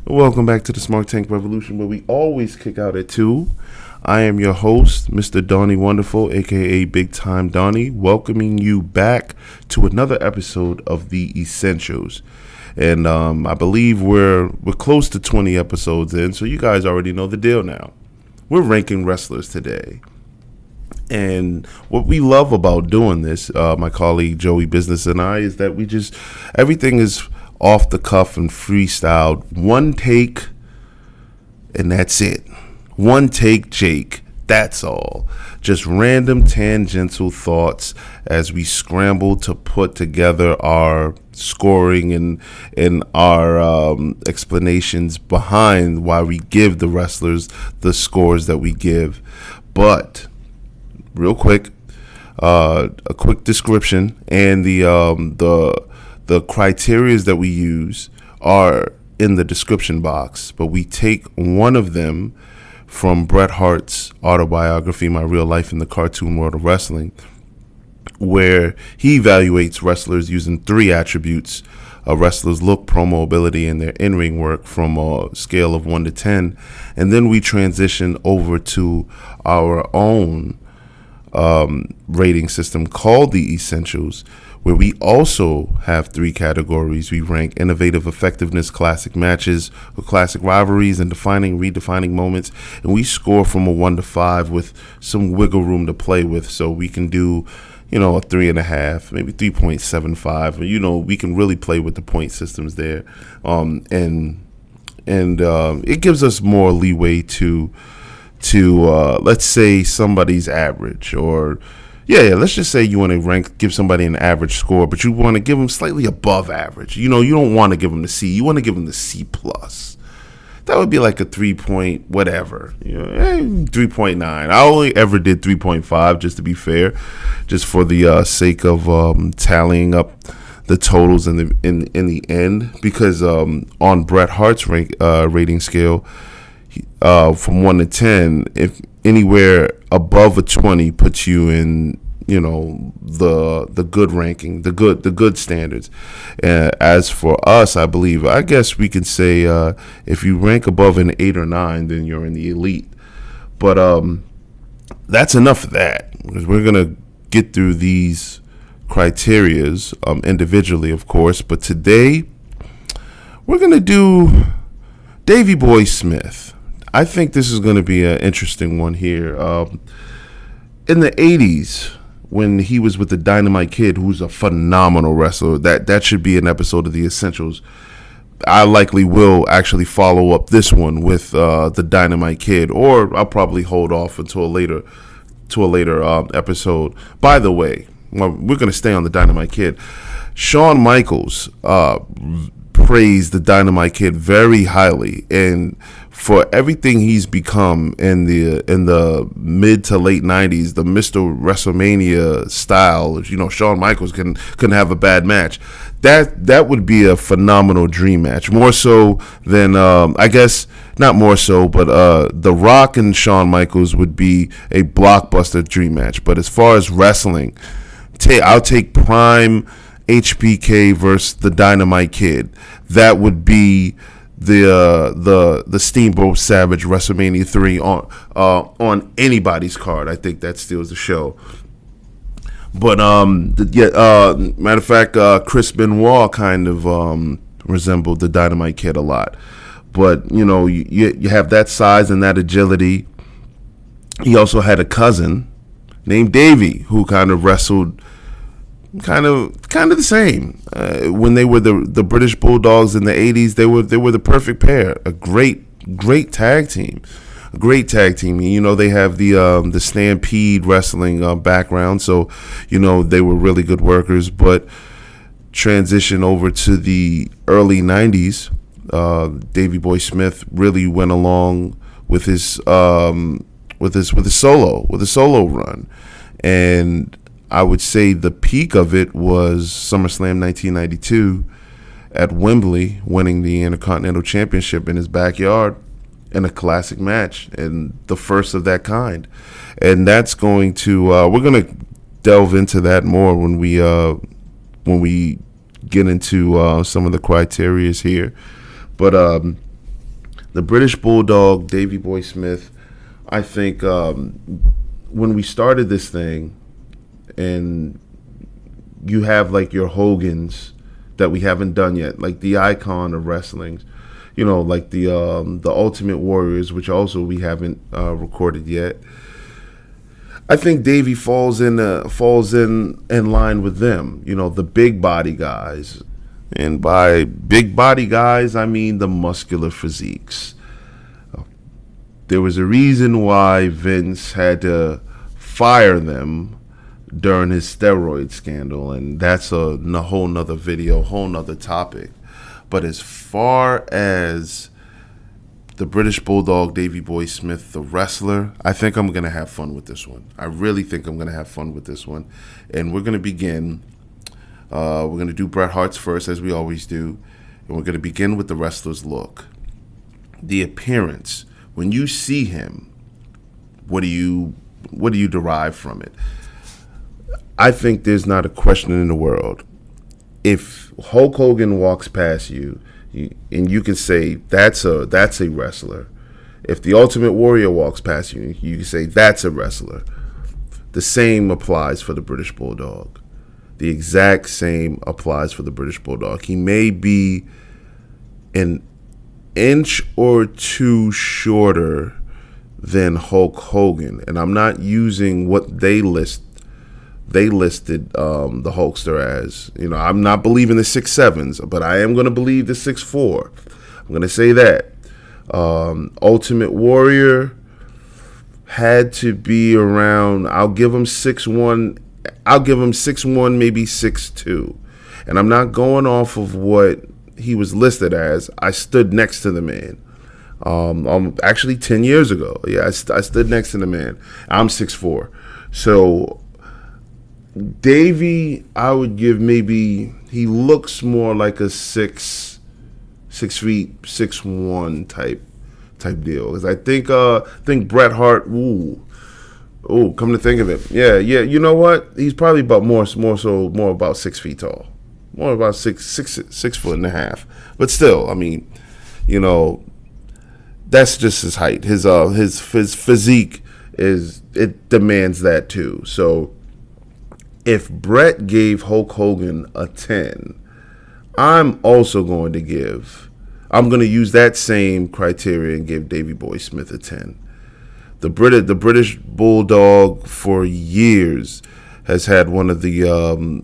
Welcome back to the Smart Tank Revolution, where we always kick out at 2. I am your host, Mr. Donnie Wonderful, aka Big Time Donnie, welcoming you back to another episode of The Essentials. And I believe we're close to 20 episodes in, so you guys already know the deal now. We're ranking wrestlers today. And what we love about doing this, my colleague Joey Business and I, is that everything is off the cuff and freestyled. One take, and that's it. One take, Jake. That's all. Just random tangential thoughts as we scramble to put together our scoring and our explanations behind why we give the wrestlers the scores that we give. But real quick, a quick description and the criteria that we use are in the description box, but we take one of them from Bret Hart's Autobiography, My Real Life in the Cartoon World of Wrestling, where he evaluates wrestlers using 3 attributes: a wrestler's look, promo ability, and their in-ring work from a scale of 1 to 10. And then we transition over to our own rating system called The Essentials, where we also have 3 categories. We rank innovative effectiveness, classic matches, or classic rivalries, and redefining moments. And we score from a 1 to 5 with some wiggle room to play with. So we can do, a 3.5, maybe 3.75. We can really play with the point systems there. And it gives us more leeway to let's say somebody's average, or let's just say you want to give somebody an average score, but you want to give them slightly above average. You don't want to give them the C. You want to give them the C plus. That would be like a 3 point whatever, 3.9. I only ever did 3.5, just to be fair, just for the sake of tallying up the totals in the end, because on Bret Hart's rating scale, from 1 to 10, if anywhere above a 20 puts you in, the good ranking, the good standards. As for us, I guess we can say if you rank above an 8 or 9, then you're in the elite. But that's enough of that, because we're gonna get through these criterias individually, of course. But today we're gonna do Davey Boy Smith. I think this is going to be an interesting one here. In the 80s, when he was with the Dynamite Kid, who's a phenomenal wrestler, that should be an episode of The Essentials. I likely will actually follow up this one with the Dynamite Kid, or I'll probably hold off until a later episode. By the way, we're going to stay on the Dynamite Kid. Shawn Michaels praised the Dynamite Kid very highly, and for everything he's become in the mid to late 90s, the Mr. WrestleMania style, Shawn Michaels couldn't have a bad match. That would be a phenomenal dream match. More so than I guess not more so, but The Rock and Shawn Michaels would be a blockbuster dream match. But as far as wrestling, I'll take prime HBK versus the Dynamite Kid. That would be the Steamboat Savage WrestleMania 3 on anybody's card. I think that steals the show. But matter of fact, Chris Benoit kind of resembled the Dynamite Kid a lot. But you have that size and that agility. He also had a cousin named Davey who kind of wrestled kind of the same. When they were the British Bulldogs in the 80s, they were the perfect pair. A great tag team. A great tag team. They have the Stampede wrestling background, so they were really good workers. But transition over to the early 90s, Davey Boy Smith really went along with his solo run, and I would say the peak of it was SummerSlam 1992 at Wembley, winning the Intercontinental Championship in his backyard in a classic match, and the first of that kind. And that's going to we're going to delve into that more when we get into some of the criterias here. But The British Bulldog, Davey Boy Smith. I think when we started this thing, and you have like your Hogans that we haven't done yet, like the icon of wrestling, like the Ultimate Warriors, which also we haven't recorded yet. I think Davey falls in line with them. The big body guys, and by big body guys, I mean the muscular physiques. There was a reason why Vince had to fire them during his steroid scandal, and that's a whole nother video, whole nother topic. But as far as the British Bulldog, Davey Boy Smith, the wrestler, I think I'm going to have fun with this one. I really think I'm going to have fun with this one. And we're going to begin. We're going to do Bret Hart's first, as we always do. And we're going to begin with the wrestler's look. The appearance. When you see him, what do you derive from it? I think there's not a question in the world. If Hulk Hogan walks past you, and you can say that's a wrestler. If the Ultimate Warrior walks past you, you can say that's a wrestler. The same applies for the British Bulldog. The exact same applies for the British Bulldog. He may be an inch or two shorter than Hulk Hogan, and I'm not using what they listed the Hulkster as. I'm not believing the 6'7s, but I am going to believe the 6'4. I'm going to say that. Ultimate Warrior had to be around, I'll give him 6'1", maybe 6'2. And I'm not going off of what he was listed as. I stood next to the man. Actually 10 years ago. Yeah, I stood next to the man. I'm 6'4". So Davey, I would give maybe, he looks more like a 6 feet, 6'1" type deal. Because I think Bret Hart, come to think of it. Yeah, you know what? He's probably about more about 6 feet tall. More about 6 foot and a half. But still, I mean, that's just his height. His physique it demands that too. So if Bret gave Hulk Hogan a 10, I'm going to use that same criteria and give Davey Boy Smith a 10. The British Bulldog for years has had one of the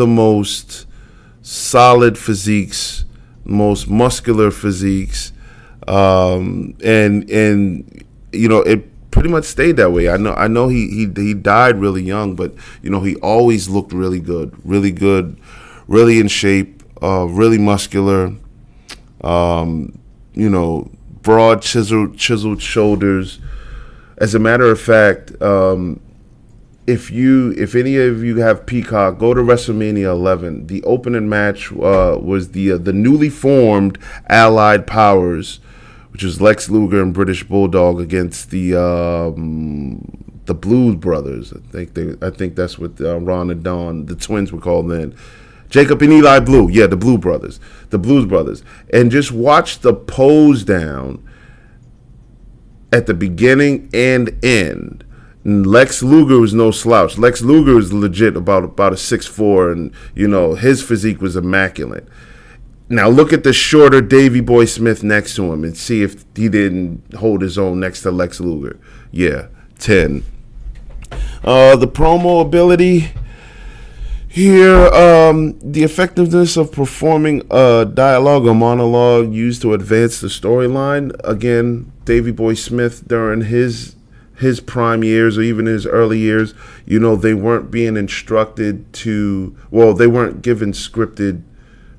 most solid physiques, most muscular physiques, and it pretty much stayed that way. I know he died really young, but he always looked really good, really in shape, really muscular. Broad chiseled shoulders. As a matter of fact, if any of you have Peacock, go to WrestleMania 11. The opening match was the newly formed Allied Powers, which was Lex Luger and British Bulldog against the Blues Brothers. I think that's what Ron and Don, the twins, were called then. Jacob and Eli Blue. Yeah, the Blues Brothers. And just watch the pose down at the beginning and end. And Lex Luger was no slouch. Lex Luger was legit about a 6'4", and his physique was immaculate. Now look at the shorter Davey Boy Smith next to him and see if he didn't hold his own next to Lex Luger. Yeah, 10. The promo ability here, the effectiveness of performing a dialogue or monologue used to advance the storyline. Again, Davey Boy Smith during his prime years or even his early years, they weren't being instructed they weren't given scripted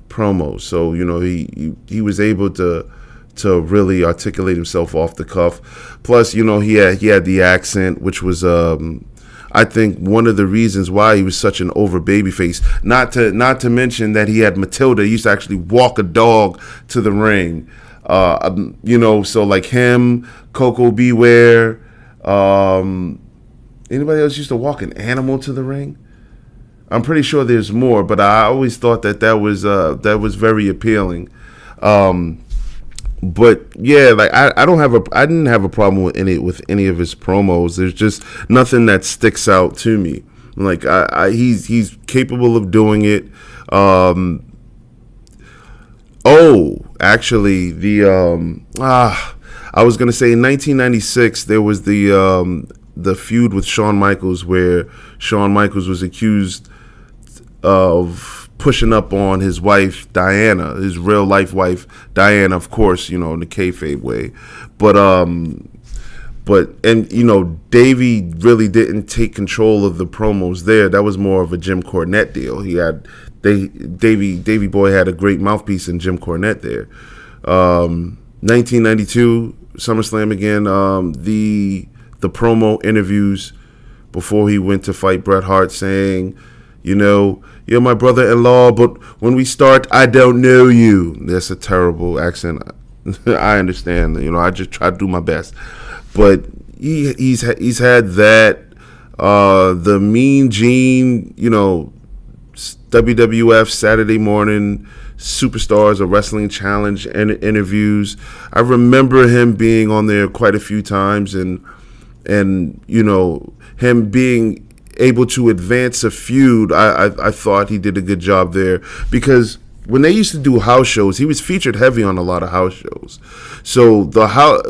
promos. So, he was able to really articulate himself off the cuff. Plus, he had the accent, which was I think one of the reasons why he was such an over babyface. Not to mention that he had Matilda. He used to actually walk a dog to the ring. So like him, Coco Beware. Anybody else used to walk an animal to the ring? I'm pretty sure there's more, but I always thought that was very appealing. But yeah, like I didn't have a problem with any of his promos. There's just nothing that sticks out to me. Like he's capable of doing it. Actually, I was gonna say in 1996 there was the feud with Shawn Michaels where Shawn Michaels was accused of pushing up on his wife Diana, his real life wife Diana, of course, in the kayfabe way, but Davey really didn't take control of the promos there. That was more of a Jim Cornette deal. Davey Boy had a great mouthpiece in Jim Cornette there. 1992 SummerSlam again. The promo interviews before he went to fight Bret Hart, saying, you're my brother-in-law, but when we start, I don't know you. That's a terrible accent. I understand. I just try to do my best. But he's had that, the Mean Gene, WWF Saturday morning Superstars, a wrestling challenge and interviews. I remember him being on there quite a few times, and him being able to advance a feud. I thought he did a good job there, because when they used to do house shows, he was featured heavy on a lot of house shows. So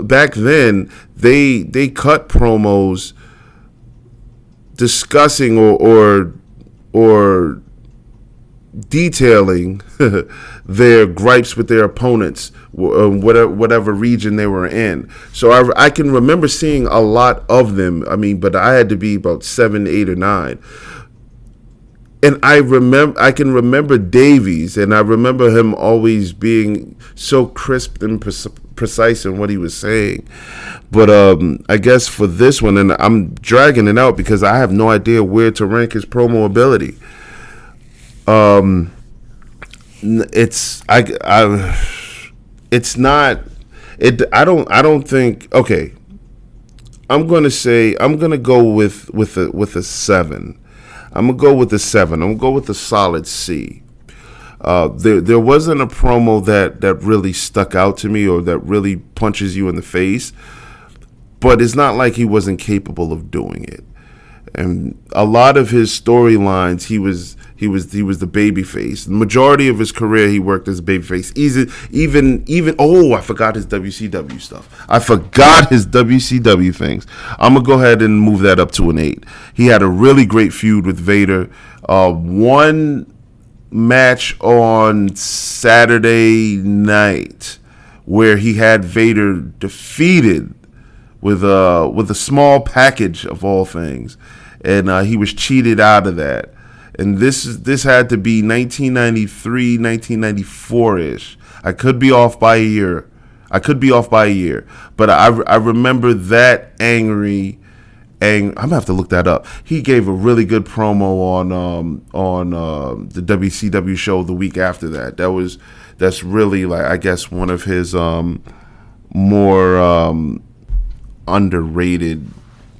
back then they cut promos discussing or detailing their gripes with their opponents, whatever region they were in. So I can remember seeing a lot of them. But I had to be about 7, 8, or 9. And I can remember Davies, and I remember him always being so crisp and precise in what he was saying. But I guess for this one, and I'm dragging it out because I have no idea where to rank his promo ability. I don't think. Okay, I'm gonna go with a 7. I'm gonna go with a 7. I'm gonna go with a solid C. There wasn't a promo that really stuck out to me or that really punches you in the face, but it's not like he wasn't capable of doing it. And a lot of his storylines, he was the baby face. The majority of his career, he worked as a baby face. I forgot his WCW stuff. I forgot his WCW things. I'm gonna go ahead and move that up to an 8. He had a really great feud with Vader. One match on Saturday night where he had Vader defeated with a small package of all things, and he was cheated out of that. And this had to be 1993, 1994-ish. I could be off by a year. But I remember that angry. I'm gonna have to look that up. He gave a really good promo on the WCW show the week after that. That's really, like, I guess, one of his more underrated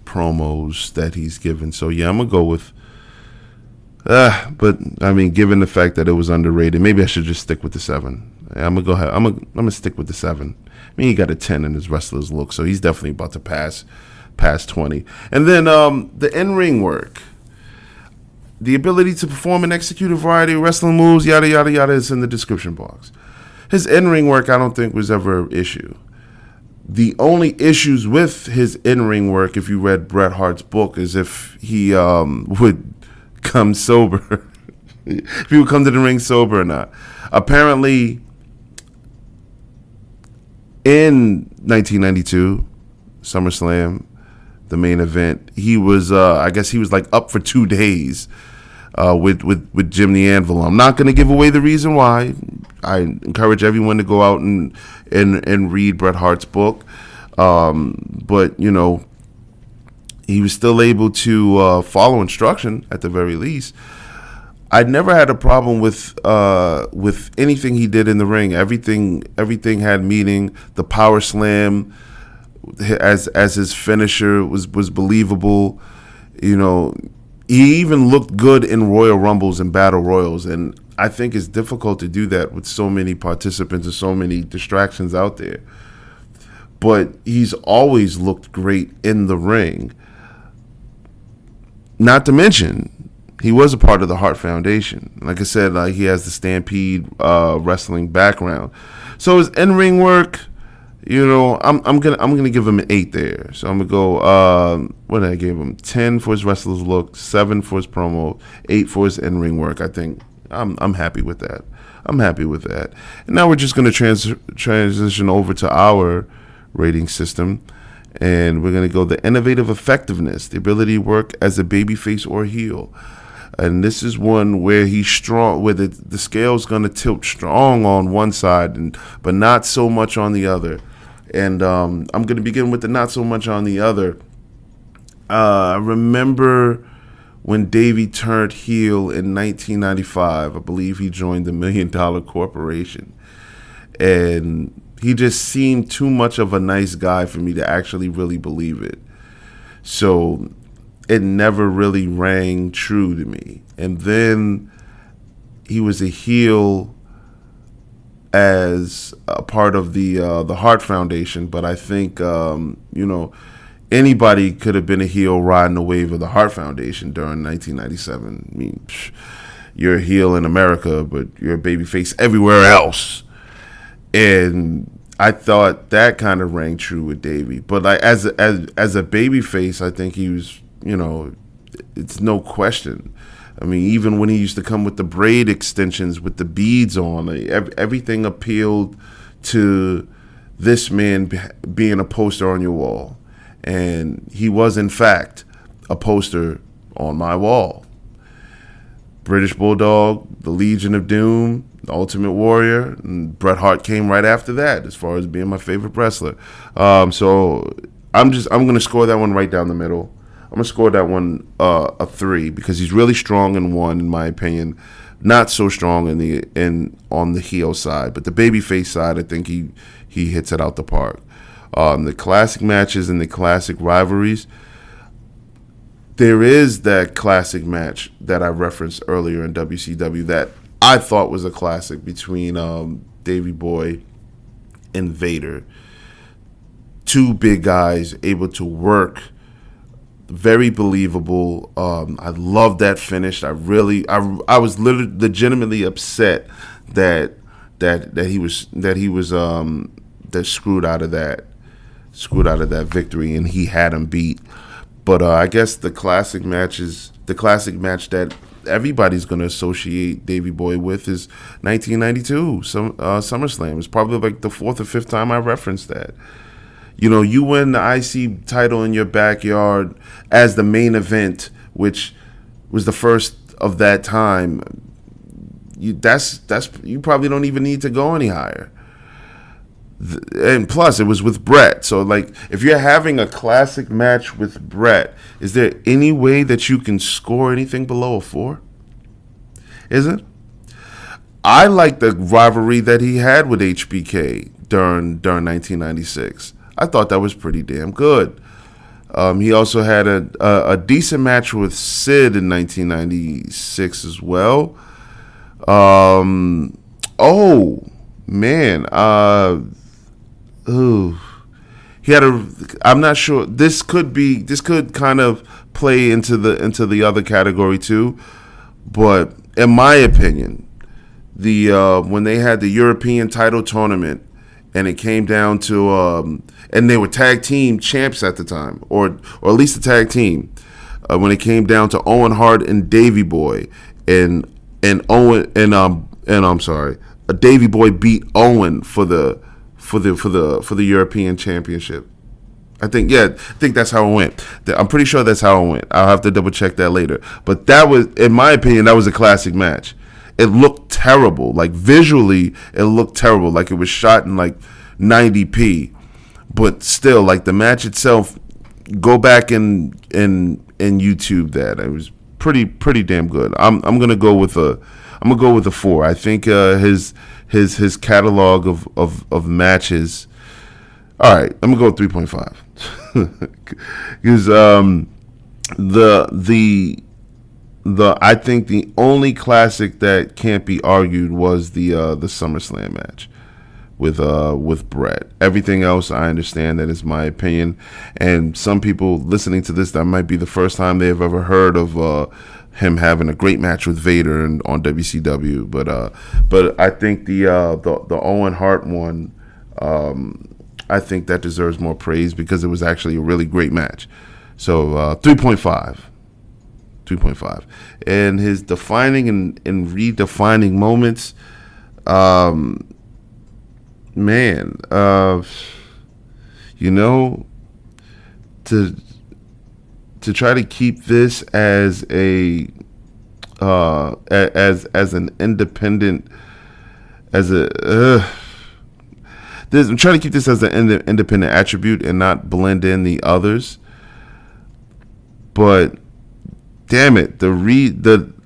promos that he's given. So yeah, I'm gonna go with. But given the fact that it was underrated, maybe I should just stick with the 7. I'm gonna go ahead. I'm gonna stick with the 7. He got a 10 in his wrestler's look, so he's definitely about to pass 20. And then the in-ring work, the ability to perform and execute a variety of wrestling moves, yada yada yada, is in the description box. His in-ring work, I don't think, was ever an issue. The only issues with his in-ring work, if you read Bret Hart's book, is if he would come sober. If he would come to the ring sober or not. Apparently, in 1992, SummerSlam, the main event, he was, I guess he was like up for 2 days with Jim the Anvil. I'm not going to give away the reason why. I encourage everyone to go out and read Bret Hart's book. But, he was still able to follow instruction at the very least. I never had a problem with anything he did in the ring. Everything had meaning. The power slam as his finisher was believable. He even looked good in Royal Rumbles and Battle Royals, and I think it's difficult to do that with so many participants and so many distractions out there. But he's always looked great in the ring. Not to mention, he was a part of the Hart Foundation. Like I said, he has the Stampede wrestling background. So his in-ring work, I'm gonna give him an 8 there. So I'm gonna go. What did I give him? 10 for his wrestler's look, 7 for his promo, 8 for his in-ring work. I think I'm happy with that. I'm happy with that. And now we're just gonna transition over to our rating system, and we're gonna go the innovative effectiveness, the ability to work as a babyface or heel. And this is one where he's strong, where the scale's going to tilt strong on one side, but not so much on the other. And I'm going to begin with the not so much on the other. I remember when Davey turned heel in 1995. I believe he joined the $1 Million Corporation. And he just seemed too much of a nice guy for me to actually really believe it. So it never really rang true to me. And then he was a heel as a part of the Hart Foundation, but I think anybody could have been a heel riding the wave of the Hart Foundation during 1997. I mean, you're a heel in America, but you're a babyface everywhere else. And I thought that kind of rang true with Davey. But as a babyface, I think he was, it's no question. I mean, even when he used to come with the braid extensions with the beads on, everything appealed to this man being a poster on your wall. And he was, in fact, a poster on my wall. British Bulldog, the Legion of Doom, the Ultimate Warrior, and Bret Hart came right after that as far as being my favorite wrestler. So I'm going to score that one right down the middle. I'm going to score that one a 3 because he's really strong in one, in my opinion. Not so strong on the heel side, but the babyface side, I think he hits it out the park. The classic matches and the classic rivalries. There is that classic match that I referenced earlier in WCW that I thought was a classic between Davey Boy and Vader. Two big guys able to work. Very believable. I love that finish. I was legitimately upset that he was screwed out of that victory, and he had him beat. But I guess the classic match that everybody's going to associate Davey Boy with is 1992 SummerSlam. It's probably like the 4th or 5th time I referenced that. You win the IC title in your backyard as the main event, which was the first of that time. You probably don't even need to go any higher. And plus, it was with Bret. So, if you're having a classic match with Bret, is there any way that you can score anything below a 4? Isn't? I like the rivalry that he had with HBK during 1996. I thought that was pretty damn good. He also had a decent match with Sid in 1996 as well. He had I'm not sure. This could kind of play into the other category too, but in my opinion, when they had the European title tournament and it came down to and they were tag team champs at the time, or at least the tag team, when it came down to Owen Hart and Davey Boy, and Owen Davey Boy beat Owen for the European Championship. I think that's how it went. I'm pretty sure that's how it went. I'll have to double check that later. But that was, in my opinion, that was a classic match. It looked terrible. Visually, it looked terrible. It was shot in 90p. But still, the match itself, go back and YouTube that. It was pretty damn good. I'm gonna go with a 4. I think his catalog of matches. All right, I'm gonna go with 3.5 because I think the only classic that can't be argued was the SummerSlam match with Bret. Everything else, I understand that is my opinion, and some people listening to this, that might be the first time they've ever heard of him having a great match with Vader on WCW. But I think the Owen Hart one, I think that deserves more praise because it was actually a really great match. So 3.5. 3.5. And his defining and redefining moments, man, to try to keep this as a as an independent, I'm trying to keep this as an independent attribute and not blend in the others. But damn it,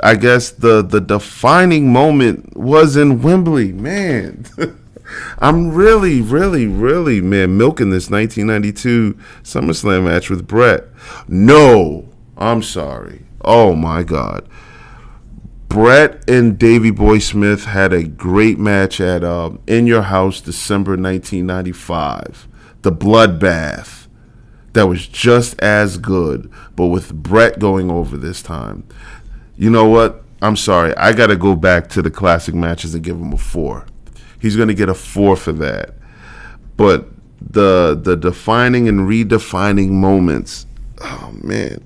I guess the defining moment was in Wembley, man. I'm really, man, milking this 1992 SummerSlam match with Bret. No, I'm sorry. Oh my God. Bret and Davey Boy Smith had a great match at In Your House, December 1995. The Bloodbath. That was just as good, but with Bret going over this time. You know what? I'm sorry. I got to go back to the classic matches and give him a 4. He's going to get a 4 for that. But the defining and redefining moments, oh man.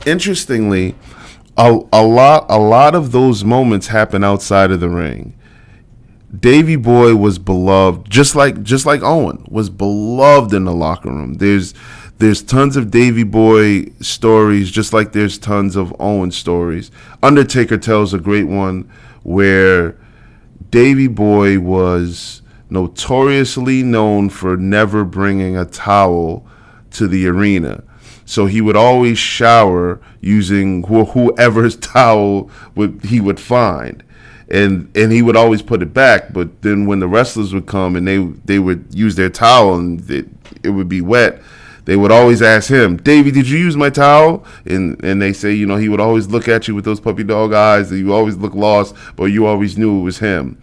Interestingly, a lot of those moments happen outside of the ring. Davey Boy was beloved, just like Owen was beloved in the locker room. There's tons of Davey Boy stories, just like there's tons of Owen stories. Undertaker tells a great one where Davey Boy was notoriously known for never bringing a towel to the arena. So he would always shower using whoever's towel he would find. And he would always put it back, but then when the wrestlers would come and they would use their towel and it would be wet, they would always ask him, "Davey, did you use my towel?" And they say, he would always look at you with those puppy dog eyes, and you always look lost, but you always knew it was him.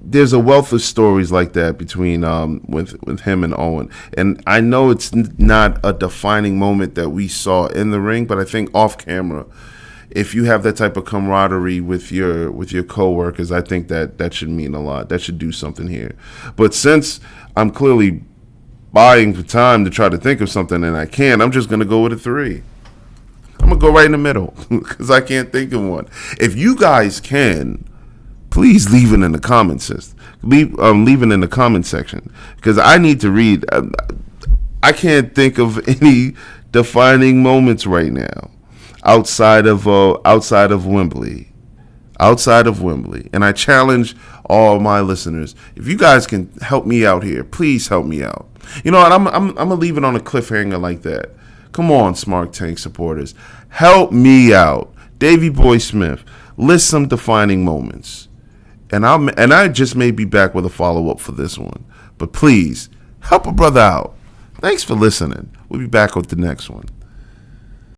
There's a wealth of stories like that between with him and Owen, and I know it's not a defining moment that we saw in the ring, but I think off camera, if you have that type of camaraderie with your coworkers, I think that should mean a lot. That should do something here. But since I'm clearly buying for time to try to think of something and I can't, I'm just going to go with a 3. I'm going to go right in the middle because I can't think of one. If you guys can, please leave it in the comments. Leave it in the comment section because I need to read. I can't think of any defining moments right now. Outside of Wembley, and I challenge all my listeners, if you guys can help me out here, please help me out. You know what? I'm gonna leave it on a cliffhanger like that. Come on, Smart Tank supporters, help me out. Davey Boy Smith, list some defining moments, and I just may be back with a follow up for this one. But please help a brother out. Thanks for listening. We'll be back with the next one.